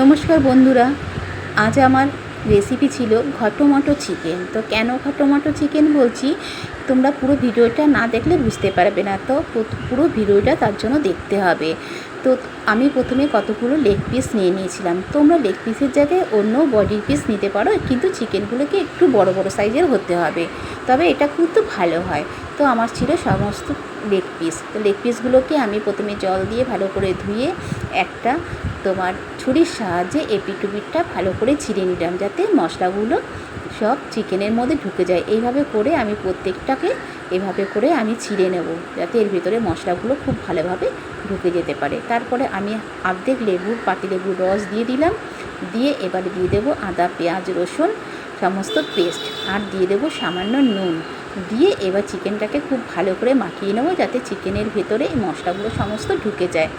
নমস্কার বন্ধুরা, আজ আমার রেসিপি ছিল ঘটমটো চিকেন। তো কেন ঘটমটো চিকেন বলছি, তোমরা পুরো ভিডিওটা না দেখলে বুঝতে পারবে না। তো পুরো ভিডিওটা তার জন্য দেখতে হবে। তো আমি প্রথমে কতগুলো লেগ পিস নিয়ে নিয়েছিলাম। তোমরা লেগ পিসের জায়গায় অন্য বডির পিস নিতে পারো, কিন্তু চিকেনগুলোকে একটু বড় বড় সাইজের হতে হবে, তবে এটা কিন্তু ভালো হয়। তো আমার ছিল সমস্ত লেগ পিস। তো লেগ পিসগুলোকে আমি প্রথমে জল দিয়ে ভালো করে ধুয়ে একটা তোমার ছুরির সাহায্যে এপিটুপিটটা ভালো করে ছিঁড়ে নিলাম, যাতে মশলাগুলো সব চিকেনের মধ্যে ঢুকে যায়। এইভাবে করে আমি প্রত্যেকটাকে এভাবে করে আমি ছিঁড়ে নেব, যাতে এর ভিতরে মশলাগুলো খুব ভালোভাবে ঢুকে যেতে পারে। তারপরে আমি অর্ধেক পাতিলেবুর রস দিয়ে দিলাম, দিয়ে এবারে দিয়ে দেবো আদা পেঁয়াজ রসুন সমস্ত পেস্ট, আর দিয়ে দেবো সামান্য নুন। দিয়ে এবার চিকেনটাকে খুব ভালো করে মাখিয়ে নেবো, যাতে চিকেনের ভেতরে এই মশলাগুলো সমস্ত ঢুকে যায়।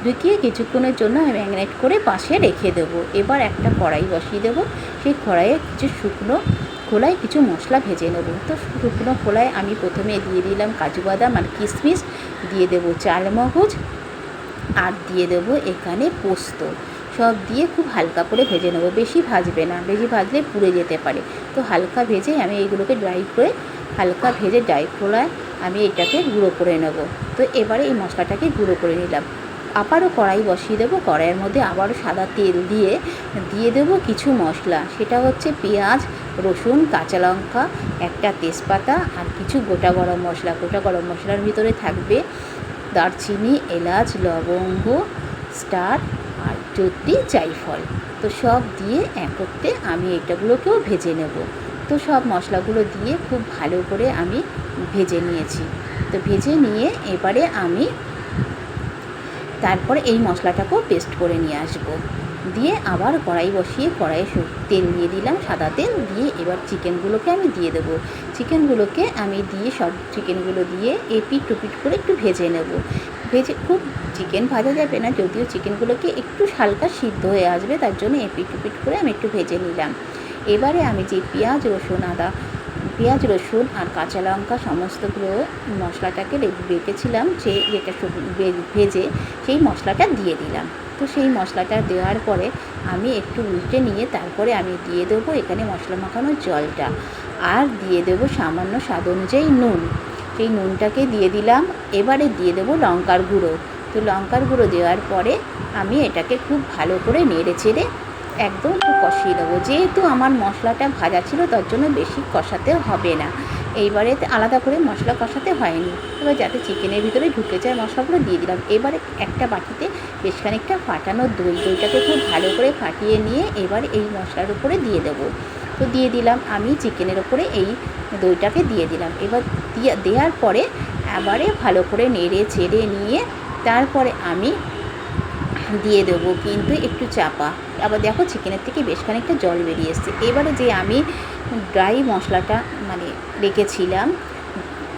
ঢুকিয়ে কিছুক্ষণের জন্য ম্যারিনেট করে পাশে রেখে দেবো। এবার একটা কড়াই বসিয়ে দেবো, সেই কড়াইয়ে কিছু শুকনো খোলায় কিছু মশলা ভেজে নেব। তো শুকনো খোলায় আমি প্রথমে দিয়ে দিলাম কাজু বাদাম আর কিশমিশ, দিয়ে দেবো চালমগজ, আর দিয়ে দেবো এখানে পোস্ত। সব দিয়ে খুব হালকা করে ভেজে নেবো, বেশি ভাজবে না, বেশি ভাজলে পুড়ে যেতে পারে। তো হালকা ভেজে আমি এইগুলোকে হালকা ভেজে ড্রাই খোলায় আমি এটাকে গুঁড়ো করে নেব। তো এবারে এই মশলাটাকে গুঁড়ো করে নিলাম। আবারও কড়াই বসিয়ে দেবো, কড়াইয়ের মধ্যে আবারও সাদা তেল দিয়ে দেবো কিছু মশলা। সেটা হচ্ছে পেঁয়াজ রসুন কাঁচা লঙ্কা, একটা তেজপাতা, আর কিছু গোটা গরম মশলা। গোটা গরম মশলার ভিতরে থাকবে দারচিনি, এলাচ, লবঙ্গ, স্টার আর চট্টি, জায়ফল। তো সব দিয়ে একত্রে আমি এটাগুলোকেও ভেজে নেব। তো সব মশলাগুলো দিয়ে খুব ভালো করে আমি ভেজে নিয়েছি। তো ভেজে নিয়ে এবারে আমি তারপরে এই মশলাটাকেও পেস্ট করে নিয়ে আসব। দিয়ে আবার কড়াই বসিয়ে কড়াইয়ে তেল দিয়ে দিলাম, সাদা তেল দিয়ে এবার চিকেনগুলোকে আমি দিয়ে দেবো। চিকেনগুলোকে আমি দিয়ে সব চিকেনগুলো দিয়ে এপিট টুপিট করে একটু ভেজে নেব। ভেজে খুব চিকেন ভাজা যাবে না, যদিও চিকেনগুলোকে একটু হালকা সিদ্ধ হয়ে আসবে, তার জন্য এপিট টুপিট করে আমি একটু ভেজে নিলাম। এবারে আমি যে পেঁয়াজ রসুন আর কাঁচা লঙ্কা সমস্তগুলো মশলাটাকে রেখেছিলাম, যেটা ভেজে সেই মশলাটা দিয়ে দিলাম। তো সেই মশলাটা দেওয়ার পরে আমি একটু উল্টে নিয়ে তারপরে আমি দিয়ে দেবো এখানে মশলা মাখানোর জলটা, আর দিয়ে দেবো সামান্য স্বাদ অনুযায়ী নুন। সেই নুনটাকে দিয়ে দিলাম। এবারে দিয়ে দেবো লঙ্কার গুঁড়ো। তো লঙ্কার গুঁড়ো দেওয়ার পরে আমি এটাকে খুব ভালো করে নেড়ে চেড়ে একদম একটু কষিয়ে দেবো। যেহেতু আমার মশলাটা ভাজা ছিল, তার জন্য বেশি কষাতে হবে না। এইবারে আলাদা করে মশলা কষাতে হয়নি। এবার যাতে চিকেনের ভিতরে ঢুকে যায় মশলাগুলো দিয়ে দিলাম। এবারে একটা বাটিতে বেশ খানিকটা ফাটানো দইটাকে খুব ভালো করে ফাটিয়ে নিয়ে এবার এই মশলার উপরে দিয়ে দেবো। তো দিয়ে দিলাম, আমি চিকেনের ওপরে এই দইটাকে দিয়ে দিলাম। এবার দেওয়ার পরে এবারে ভালো করে নেড়ে চেড়ে নিয়ে তারপরে আমি দিয়ে দেবো কিন্তু একটু চাপা। আবার দেখো চিকেনের থেকে বেশ খানিকটা জল বেরিয়ে এসছে। এবারে যে আমি ড্রাই মশলাটা রেখেছিলাম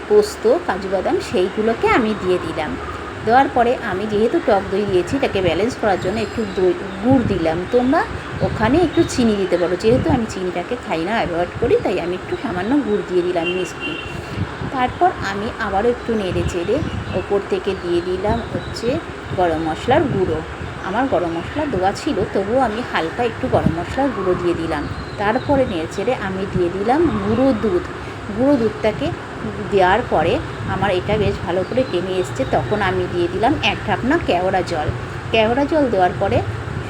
পোস্ত কাজু বাদাম, সেইগুলোকে আমি দিয়ে দিলাম। দেওয়ার পরে আমি যেহেতু টক দই দিয়েছি, এটাকে ব্যালেন্স করার জন্য একটু গুড় দিলাম। তোমরা ওখানে একটু চিনি দিতে পারো, যেহেতু আমি চিনিটাকে খাই না, অ্যাভয়েড করি, তাই আমি একটু সামান্য গুড় দিয়ে দিলাম মিষ্টি। তারপর আমি আবারও একটু নেড়ে চেড়ে ওপর থেকে দিয়ে দিলাম হচ্ছে গরম মশলার গুঁড়ো। আমার গরম মশলা দেওয়া ছিল, তবুও আমি হালকা একটু গরম মশলার গুঁড়ো দিয়ে দিলাম। তারপরে নেড়ে চেড়ে আমি দিয়ে দিলাম গুঁড়ো দুধটাকে দেওয়ার পরে আমার এটা বেশ ভালো করে টেনে এসছে। তখন আমি দিয়ে দিলাম এক ঢাকনা কেওড়া জল দেওয়ার পরে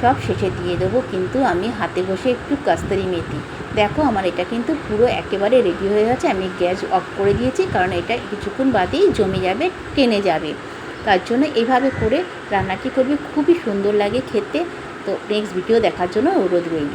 সব শেষে দিয়ে দেবো কিন্তু আমি হাতে ঘষে একটু কাস্তুরি মেথি। দেখো আমার এটা কিন্তু পুরো একেবারে রেডি হয়ে গেছে। আমি গ্যাস অফ করে দিয়েছি, কারণ এটা কিছুক্ষণ বাদেই জমে যাবে, টেনে যাবে। তার জন্য এইভাবে করে রান্নাটি করবে, খুবই সুন্দর লাগে খেতে। তো নেক্সট ভিডিও দেখার জন্য অনুরোধ রইল।